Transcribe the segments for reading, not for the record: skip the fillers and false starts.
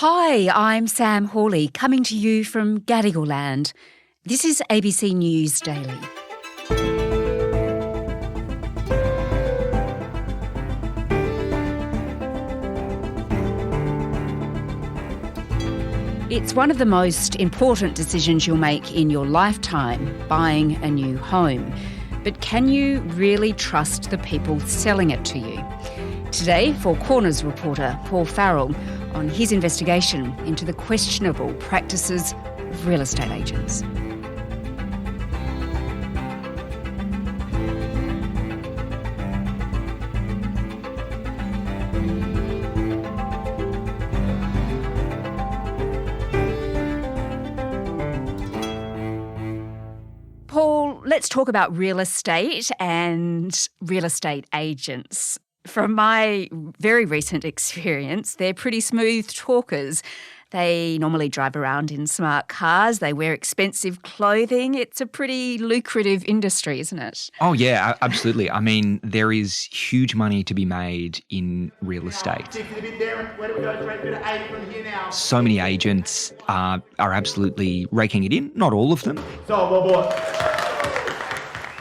Hi, I'm Sam Hawley, coming to you from Gadigal land. This is ABC News Daily. It's one of the most important decisions you'll make in your lifetime, buying a new home. But can you really trust the people selling it to you? Today, Four Corners reporter Paul Farrel on his investigation into the questionable practices of real estate agents. Paul, let's talk about real estate and real estate agents. From my very recent experience, they're pretty smooth talkers. They normally drive around in smart cars. They wear expensive clothing. It's a pretty lucrative industry, isn't it? Oh, yeah, absolutely. I mean, there is huge money to be made in real estate. So many agents are absolutely raking it in. Not all of them.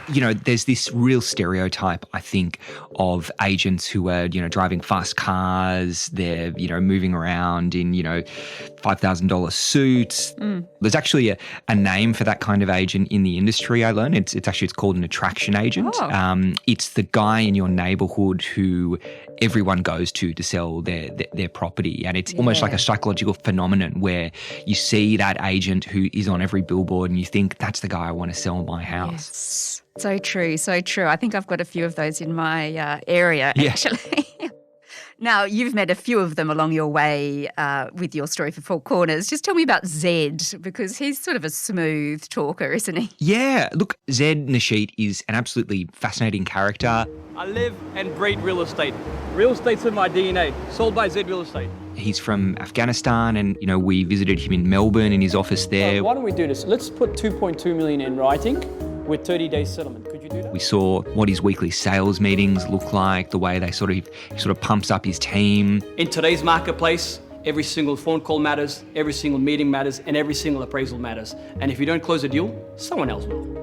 You know, there's this real stereotype, I think, of agents who are, driving fast cars. They're, moving around in, $5,000 suits. There's actually a name for that kind of agent in the industry, I learned. It's called an attraction agent. Oh. It's the guy in your neighbourhood who everyone goes to sell their property. And it's almost like a psychological phenomenon where you see that agent who is on every billboard and you think, that's the guy I want to sell my house. Yes. So true, so true. I think I've got a few of those in my area, actually. Now, you've met a few of them along your way with your story for Four Corners. Just tell me about Zed, because he's sort of a smooth talker, isn't he? Yeah, look, Zed Nasheed is an absolutely fascinating character. I live and breathe real estate. Real estate's in my DNA, sold by Zed Real Estate. He's from Afghanistan and, we visited him in Melbourne in his office there. Why don't we do this? Let's put 2.2 million in writing with 30 days settlement. Could you do that? We saw what his weekly sales meetings look like, the way he sort of pumps up his team. In today's marketplace, every single phone call matters, every single meeting matters, and every single appraisal matters. And if you don't close a deal, someone else will.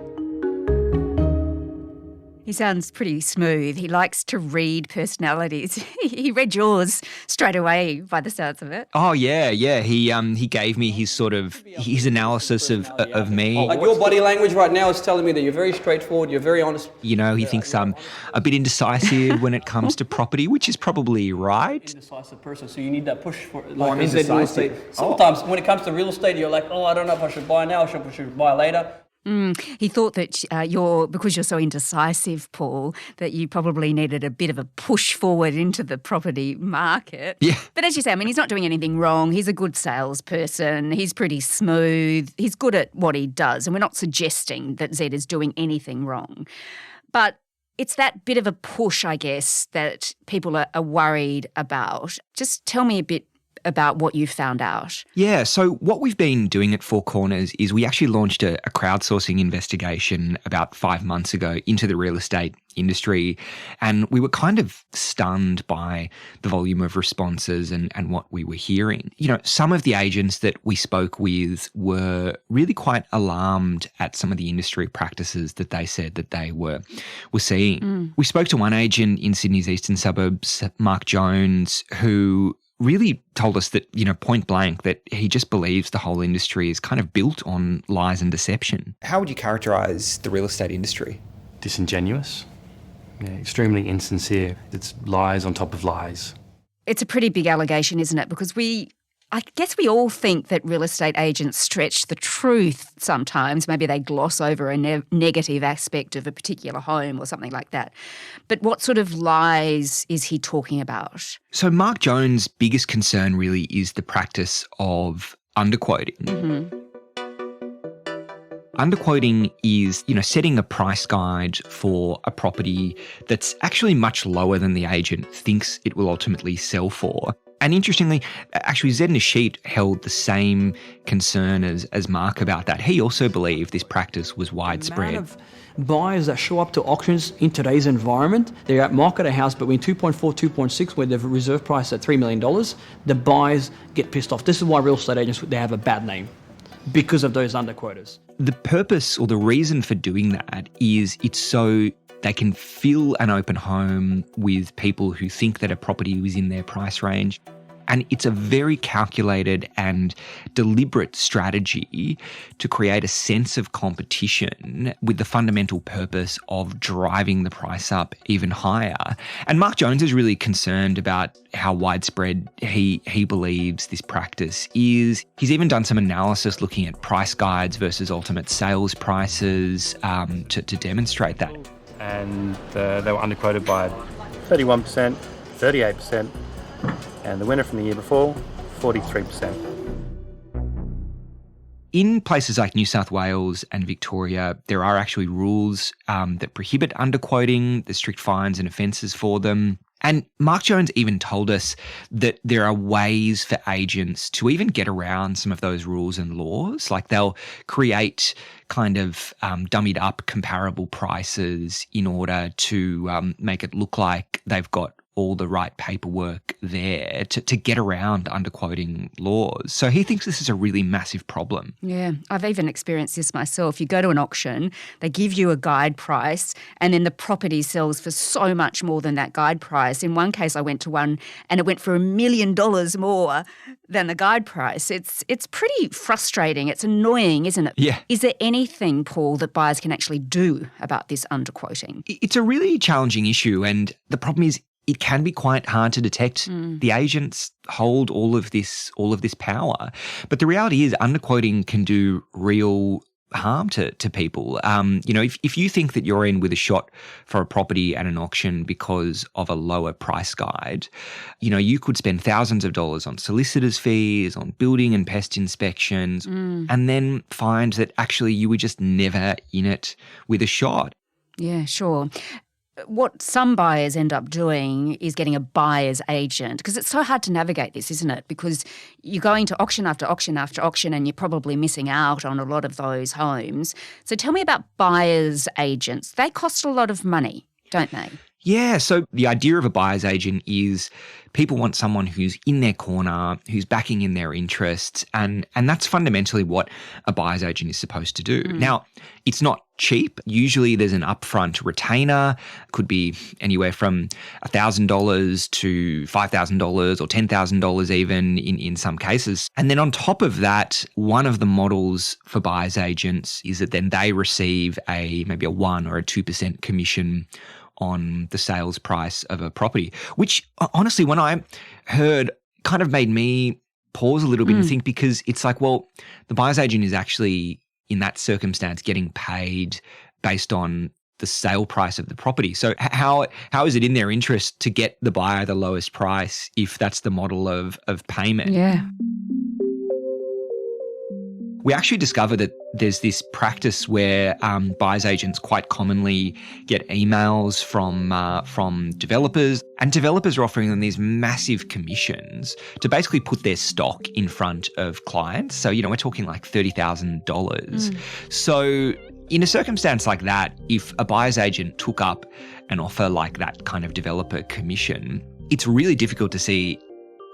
He sounds pretty smooth. He likes to read personalities. He read yours straight away by the sounds of it. Oh, yeah. He gave me his analysis of me. Like your body language right now is telling me that you're very straightforward, you're very honest. He thinks I'm a bit indecisive when it comes to property, which is probably right. Indecisive person, so you need that push for like real estate. Sometimes when it comes to real estate, you're like, I don't know if I should buy now, I should buy later. He thought that because you're so indecisive, Paul, that you probably needed a bit of a push forward into the property market. Yeah. But as you say, he's not doing anything wrong. He's a good salesperson. He's pretty smooth. He's good at what he does. And we're not suggesting that Zed is doing anything wrong. But it's that bit of a push, I guess, that people are worried about. Just tell me a bit about what you found out. Yeah, so what we've been doing at Four Corners is we actually launched a crowdsourcing investigation about 5 months ago into the real estate industry, and we were kind of stunned by the volume of responses and what we were hearing. Some of the agents that we spoke with were really quite alarmed at some of the industry practices that they said that they were seeing. We spoke to one agent in Sydney's eastern suburbs, Mark Jones, who really told us that, point blank, that he just believes the whole industry is kind of built on lies and deception. How would you characterise the real estate industry? Disingenuous, extremely insincere. It's lies on top of lies. It's a pretty big allegation, isn't it? Because I guess we all think that real estate agents stretch the truth sometimes. Maybe they gloss over a negative aspect of a particular home or something like that. But what sort of lies is he talking about? So Mark Jones' biggest concern really is the practice of underquoting. Mm-hmm. Underquoting is, setting a price guide for a property that's actually much lower than the agent thinks it will ultimately sell for. And interestingly, actually, Zed Nasheed held the same concern as Mark about that. He also believed this practice was widespread. The amount of buyers that show up to auctions in today's environment, they market a house between 2.4, 2.6, where they've reserve price at $3 million. The buyers get pissed off. This is why real estate agents, they have a bad name, because of those underquotas. The purpose or the reason for doing that is it's so they can fill an open home with people who think that a property was in their price range. And it's a very calculated and deliberate strategy to create a sense of competition with the fundamental purpose of driving the price up even higher. And Mark Jones is really concerned about how widespread he believes this practice is. He's even done some analysis looking at price guides versus ultimate sales prices to demonstrate that. And they were underquoted by 31%, 38%. And the winner from the year before, 43%. In places like New South Wales and Victoria, there are actually rules that prohibit underquoting. There's strict fines and offences for them. And Mark Jones even told us that there are ways for agents to even get around some of those rules and laws. Like they'll create kind of dummied up comparable prices in order to make it look like they've got all the right paperwork there to get around underquoting laws. So he thinks this is a really massive problem. Yeah, I've even experienced this myself. You go to an auction, they give you a guide price, and then the property sells for so much more than that guide price. In one case, I went to one and it went for $1 million more than the guide price. It's pretty frustrating. It's annoying, isn't it? Yeah. Is there anything, Paul, that buyers can actually do about this underquoting? It's a really challenging issue, and the problem is it can be quite hard to detect. The agents hold all of this power. But the reality is underquoting can do real harm to people. If you think that you're in with a shot for a property at an auction because of a lower price guide, you could spend thousands of dollars on solicitors' fees, on building and pest inspections, and then find that actually you were just never in it with a shot. Yeah, sure. What some buyers end up doing is getting a buyer's agent, because it's so hard to navigate this, isn't it? Because you're going to auction after auction after auction and you're probably missing out on a lot of those homes. So tell me about buyer's agents. They cost a lot of money, don't they? Yeah, so the idea of a buyer's agent is people want someone who's in their corner, who's backing in their interests, and that's fundamentally what a buyer's agent is supposed to do. Now, it's not cheap. Usually there's an upfront retainer, could be anywhere from $1,000 to $5,000 or $10,000 even in some cases. And then on top of that, one of the models for buyer's agents is that then they receive maybe a 1 or a 2% commission on the sales price of a property, which honestly, when I heard, kind of made me pause a little bit and think, because it's like, well, the buyer's agent is actually in that circumstance getting paid based on the sale price of the property. So how is it in their interest to get the buyer the lowest price if that's the model of payment? Yeah. We actually discovered that there's this practice where buyer's agents quite commonly get emails from developers, and developers are offering them these massive commissions to basically put their stock in front of clients. So, we're talking like $30,000. So in a circumstance like that, if a buyer's agent took up an offer like that kind of developer commission, it's really difficult to see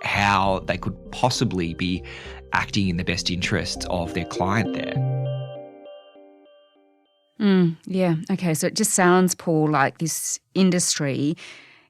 how they could possibly be acting in the best interests of their client there. Yeah. Okay. So it just sounds, Paul, like this industry,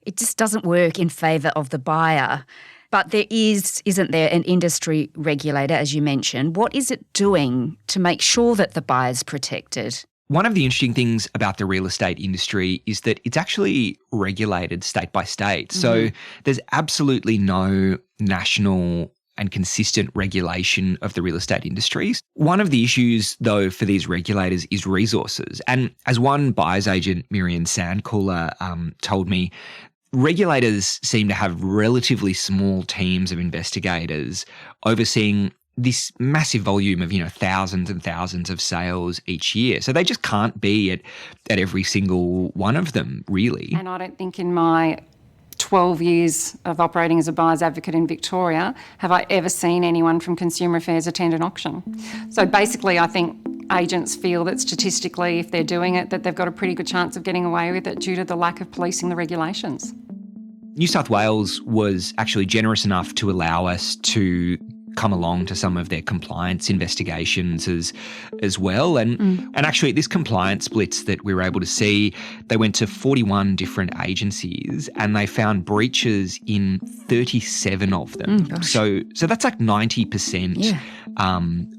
it just doesn't work in favour of the buyer. But there isn't there, an industry regulator, as you mentioned? What is it doing to make sure that the buyer's protected? One of the interesting things about the real estate industry is that it's actually regulated state by state. So there's absolutely no national and consistent regulation of the real estate industries. One of the issues, though, for these regulators is resources. And as one buyer's agent, Miriam Sandcooler, told me, regulators seem to have relatively small teams of investigators overseeing this massive volume of, thousands and thousands of sales each year. So they just can't be at every single one of them, really. And I don't think in my 12 years of operating as a buyer's advocate in Victoria, have I ever seen anyone from Consumer Affairs attend an auction. So basically, I think agents feel that statistically, if they're doing it, that they've got a pretty good chance of getting away with it due to the lack of policing the regulations. New South Wales was actually generous enough to allow us to come along to some of their compliance investigations as well. And actually, this compliance blitz that we were able to see, they went to 41 different agencies and they found breaches in 37 of them. So that's like 90%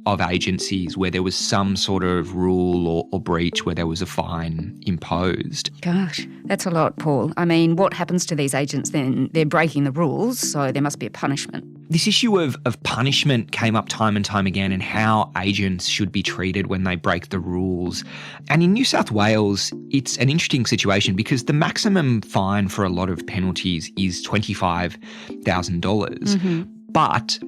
of agencies where there was some sort of rule or breach where there was a fine imposed. Gosh, that's a lot, Paul. I mean, what happens to these agents then? They're breaking the rules, so there must be a punishment. This issue of punishment came up time and time again, and how agents should be treated when they break the rules. And in New South Wales, it's an interesting situation because the maximum fine for a lot of penalties is $25,000. But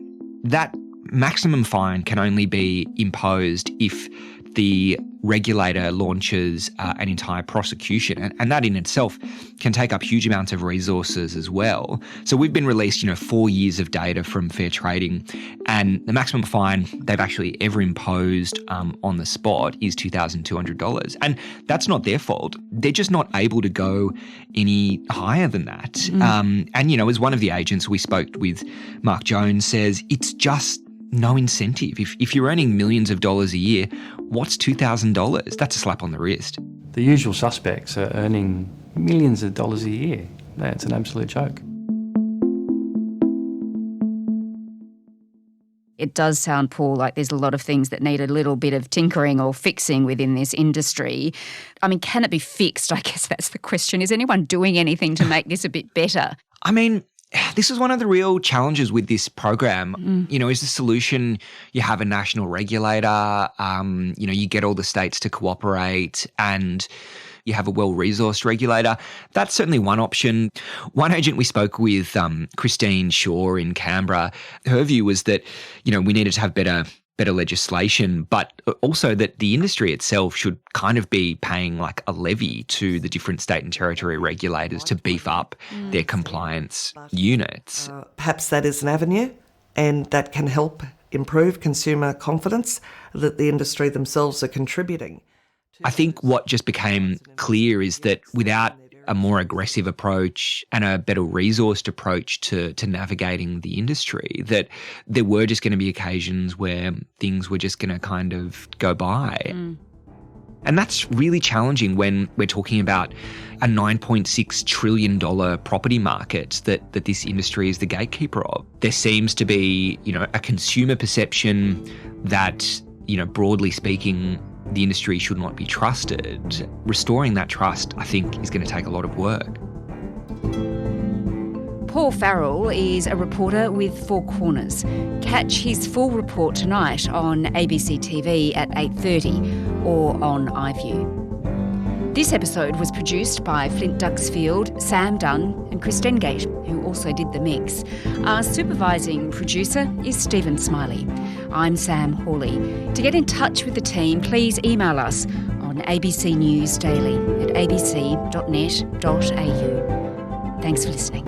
that maximum fine can only be imposed if the regulator launches an entire prosecution, and that in itself can take up huge amounts of resources as well. So we've been released, 4 years of data from Fair Trading, and the maximum fine they've actually ever imposed on the spot is $2,200, and that's not their fault. They're just not able to go any higher than that. And as one of the agents we spoke with, Mark Jones, says it's just no incentive. If you're earning millions of dollars a year, what's $2,000? That's a slap on the wrist. The usual suspects are earning millions of dollars a year. That's an absolute joke. It does sound, Paul, like there's a lot of things that need a little bit of tinkering or fixing within this industry. I mean, can it be fixed? I guess that's the question. Is anyone doing anything to make this a bit better? I mean, this is one of the real challenges with this program. Is the solution you have a national regulator, you get all the states to cooperate and you have a well-resourced regulator. That's certainly one option. One agent we spoke with, Christine Shaw in Canberra, her view was that, we needed to have better legislation, but also that the industry itself should kind of be paying like a levy to the different state and territory regulators to beef up their compliance units. Perhaps that is an avenue, and that can help improve consumer confidence that the industry themselves are contributing. I think what just became clear is that without a more aggressive approach and a better resourced approach to navigating the industry, that there were just going to be occasions where things were just going to kind of go by. And that's really challenging when we're talking about a $9.6 trillion property market that this industry is the gatekeeper of. There seems to be, a consumer perception that, broadly speaking, the industry should not be trusted. Restoring that trust, I think, is going to take a lot of work. Paul Farrel is a reporter with Four Corners. Catch his full report tonight on ABC TV at 8:30 or on iView. This episode was produced by Flint Duxfield, Sam Dunn and Chris Dengate, who also did the mix. Our supervising producer is Stephen Smiley. I'm Sam Hawley. To get in touch with the team, please email us on ABC News Daily at abc.net.au. Thanks for listening.